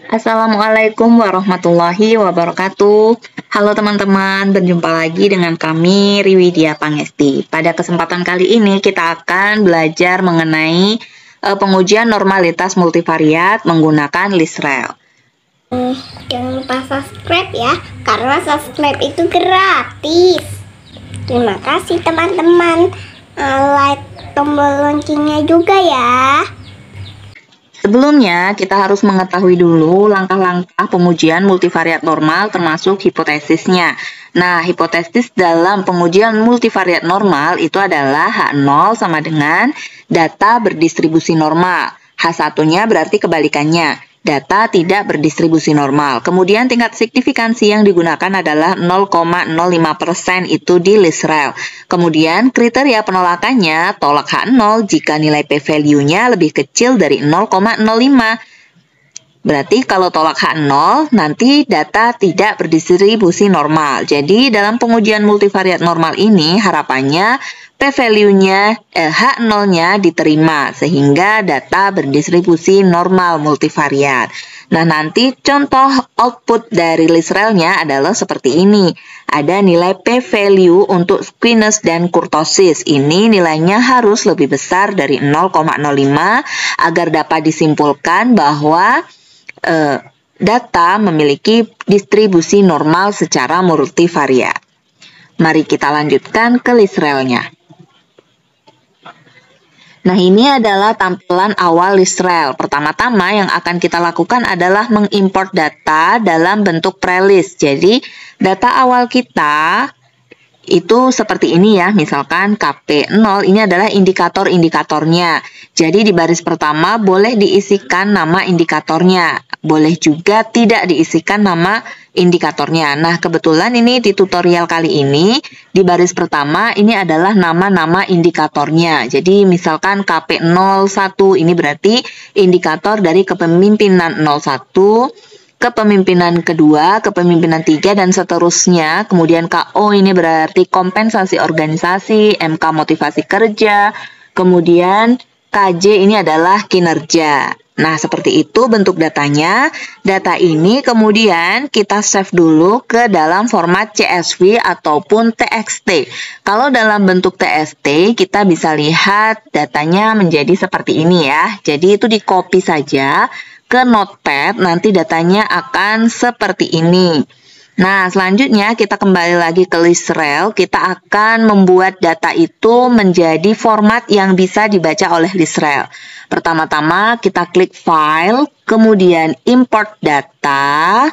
Assalamualaikum warahmatullahi wabarakatuh. Halo teman-teman, berjumpa lagi dengan kami Riwidia Pangesti. Pada kesempatan kali ini kita akan belajar mengenai pengujian normalitas multivariat menggunakan LISREL. Jangan lupa subscribe ya, karena subscribe itu gratis. Terima kasih teman-teman. Like tombol loncengnya juga ya. Sebelumnya, kita harus mengetahui dulu langkah-langkah pengujian multivariat normal termasuk hipotesisnya. Nah, hipotesis dalam pengujian multivariat normal itu adalah H0 sama dengan data berdistribusi normal. H1-nya berarti kebalikannya, data tidak berdistribusi normal. Kemudian tingkat signifikansi yang digunakan adalah 0,05% itu di LISREL. Kemudian kriteria penolakannya tolak H0 jika nilai p-value-nya lebih kecil dari 0,05. Berarti kalau tolak H0 nanti data tidak berdistribusi normal. Jadi dalam pengujian multivariat normal ini harapannya p-value-nya H0-nya diterima sehingga data berdistribusi normal multivariat. Nah, nanti contoh output dari LISREL-nya adalah seperti ini. Ada nilai p-value untuk squamous dan kurtosis. Ini nilainya harus lebih besar dari 0,05 agar dapat disimpulkan bahwa data memiliki distribusi normal secara multivariat. Mari kita lanjutkan ke LISREL-nya. Nah, ini adalah tampilan awal LISREL. Pertama-tama yang akan kita lakukan adalah mengimport data dalam bentuk prelist. Jadi, data awal kita itu seperti ini ya, misalkan KP0 ini adalah indikator-indikatornya. Jadi di baris pertama boleh diisikan nama indikatornya, boleh juga tidak diisikan nama indikatornya. Nah, kebetulan ini di tutorial kali ini, di baris pertama ini adalah nama-nama indikatornya. Jadi misalkan KP01 ini berarti indikator dari kepemimpinan 01, kepemimpinan kedua, kepemimpinan 3, dan seterusnya. Kemudian KO ini berarti kompensasi organisasi, MK motivasi kerja, kemudian KJ ini adalah kinerja. Nah, seperti itu bentuk datanya. Data ini kemudian kita save dulu ke dalam format CSV ataupun TXT. Kalau dalam bentuk TXT, kita bisa lihat datanya menjadi seperti ini ya. Jadi itu di-copy saja ke Notepad, nanti datanya akan seperti ini. Nah, selanjutnya kita kembali lagi ke LISREL. Kita akan membuat data itu menjadi format yang bisa dibaca oleh LISREL. Pertama-tama kita klik File, kemudian Import Data.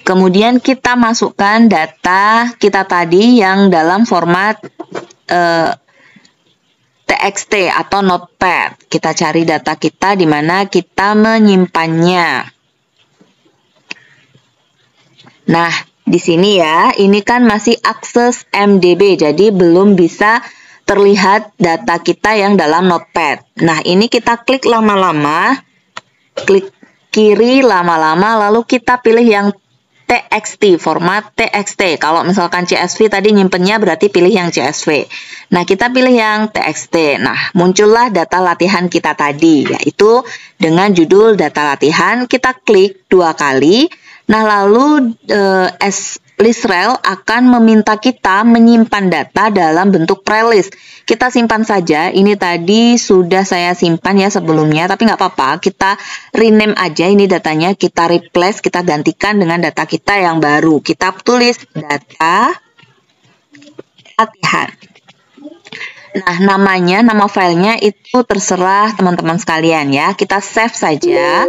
Kemudian kita masukkan data kita tadi yang dalam format TXT atau Notepad. Kita cari data kita di mana kita menyimpannya. Nah, di sini ya, ini kan masih akses MDB, jadi belum bisa terlihat data kita yang dalam Notepad. Nah, ini kita klik lama-lama, klik kiri lama-lama, lalu kita pilih yang TXT, format TXT. Kalau misalkan CSV tadi nyimpennya berarti pilih yang CSV. Nah, kita pilih yang TXT. Nah, muncullah data latihan kita tadi, yaitu dengan judul data latihan. Kita klik 2 kali. Nah, lalu LISREL akan meminta kita menyimpan data dalam bentuk prelist. Kita simpan saja, ini tadi sudah saya simpan ya sebelumnya, tapi nggak apa-apa, kita rename aja ini datanya, kita replace, kita gantikan dengan data kita yang baru. Kita tulis data latihan. Nah, nama filenya itu terserah teman-teman sekalian ya, kita save saja.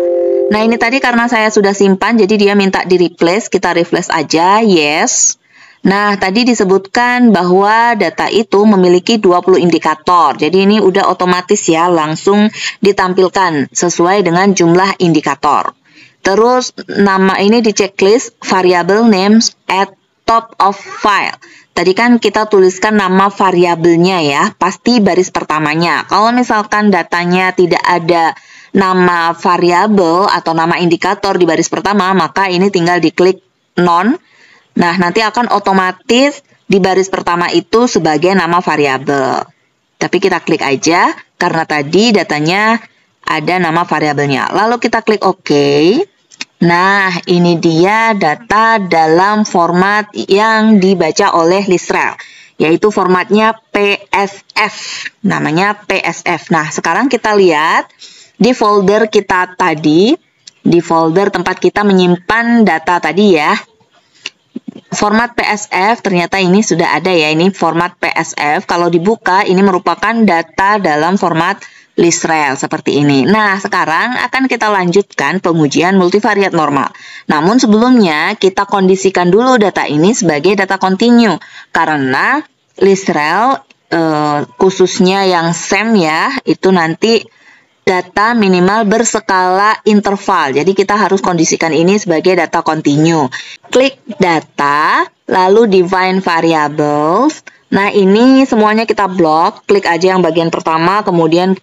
Nah, ini tadi karena saya sudah simpan, jadi dia minta di-replace, kita refresh aja, yes. Nah, tadi disebutkan bahwa data itu memiliki 20 indikator, jadi ini udah otomatis ya, langsung ditampilkan sesuai dengan jumlah indikator. Terus, nama ini di checklist, variable names at top of file. Tadi kan kita tuliskan nama variabelnya ya, pasti baris pertamanya. Kalau misalkan datanya tidak ada nama variabel atau nama indikator di baris pertama, maka ini tinggal diklik none. Nah, nanti akan otomatis di baris pertama itu sebagai nama variabel. Tapi kita klik aja karena tadi datanya ada nama variabelnya. Lalu kita klik OK. Nah, ini dia data dalam format yang dibaca oleh Listrel, yaitu formatnya PSF, namanya PSF. Nah, sekarang kita lihat di folder kita tadi, di folder tempat kita menyimpan data tadi ya. Format PSF ternyata ini sudah ada ya, ini format PSF. Kalau dibuka ini merupakan data dalam format Listrel seperti ini. Nah, sekarang akan kita lanjutkan pengujian multivariat normal. Namun sebelumnya kita kondisikan dulu data ini sebagai data kontinu karena Listrel khususnya yang SEM ya, itu nanti data minimal berskala interval. Jadi kita harus kondisikan ini sebagai data kontinu. Klik data, lalu define variables. Nah, ini semuanya kita blok. Klik aja yang bagian pertama, kemudian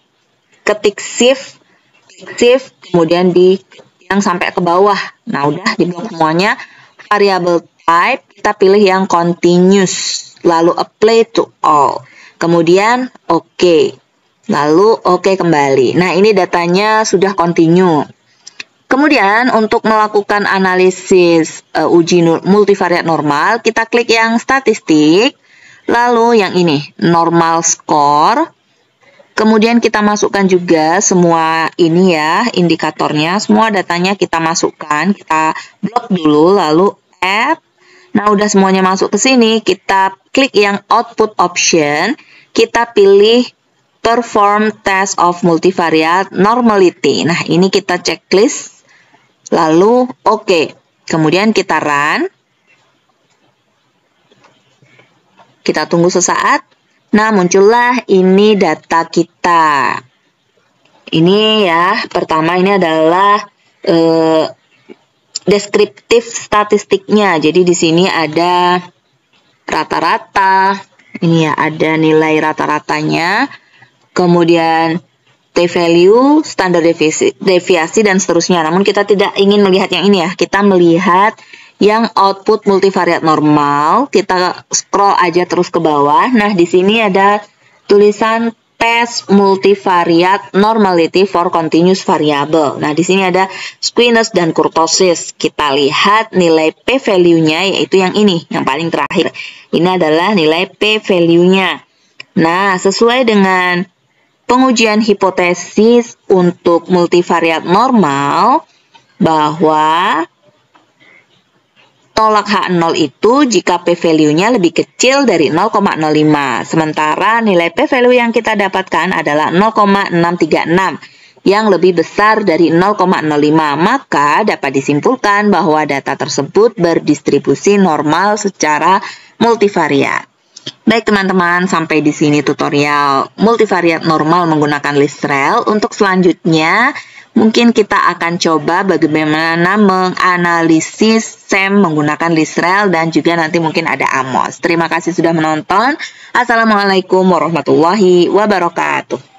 ketik shift, kemudian di yang sampai ke bawah. Nah, udah diblok semuanya. Variable type, kita pilih yang continuous. Lalu apply to all. Kemudian oke. Lalu oke kembali. Nah, ini datanya sudah continue. Kemudian untuk melakukan analisis uji multivariat normal, kita klik yang statistik, lalu yang ini normal score. Kemudian kita masukkan juga semua ini ya, indikatornya, semua datanya kita masukkan, kita blok dulu, lalu add. Nah, udah semuanya masuk ke sini, kita klik yang output option, kita pilih perform test of multivariate normality. Nah, ini kita checklist, lalu oke. Kemudian kita run. Kita tunggu sesaat. Nah, muncullah ini data kita. Ini ya, pertama ini adalah deskriptif statistiknya. Jadi di sini ada rata-rata, ini ya ada nilai rata-ratanya, kemudian t-value, standar deviasi, dan seterusnya. Namun kita tidak ingin melihat yang ini ya, kita melihat yang output multivariat normal. Kita scroll aja terus ke bawah. Nah, di sini ada tulisan test multivariate normality for continuous variable. Nah, di sini ada squeeze dan kurtosis. Kita lihat nilai p-value-nya, yaitu yang ini, yang paling terakhir. Ini adalah nilai p-value-nya. Nah, sesuai dengan pengujian hipotesis untuk multivariat normal, bahwa tolak H0 itu jika p-value-nya lebih kecil dari 0,05. Sementara nilai p-value yang kita dapatkan adalah 0,636 yang lebih besar dari 0,05. Maka dapat disimpulkan bahwa data tersebut berdistribusi normal secara multivariat. Baik teman-teman, sampai di sini tutorial multivariat normal menggunakan Listrel. Untuk selanjutnya, mungkin kita akan coba bagaimana menganalisis SEM menggunakan Listrel dan juga nanti mungkin ada Amos. Terima kasih sudah menonton. Assalamualaikum warahmatullahi wabarakatuh.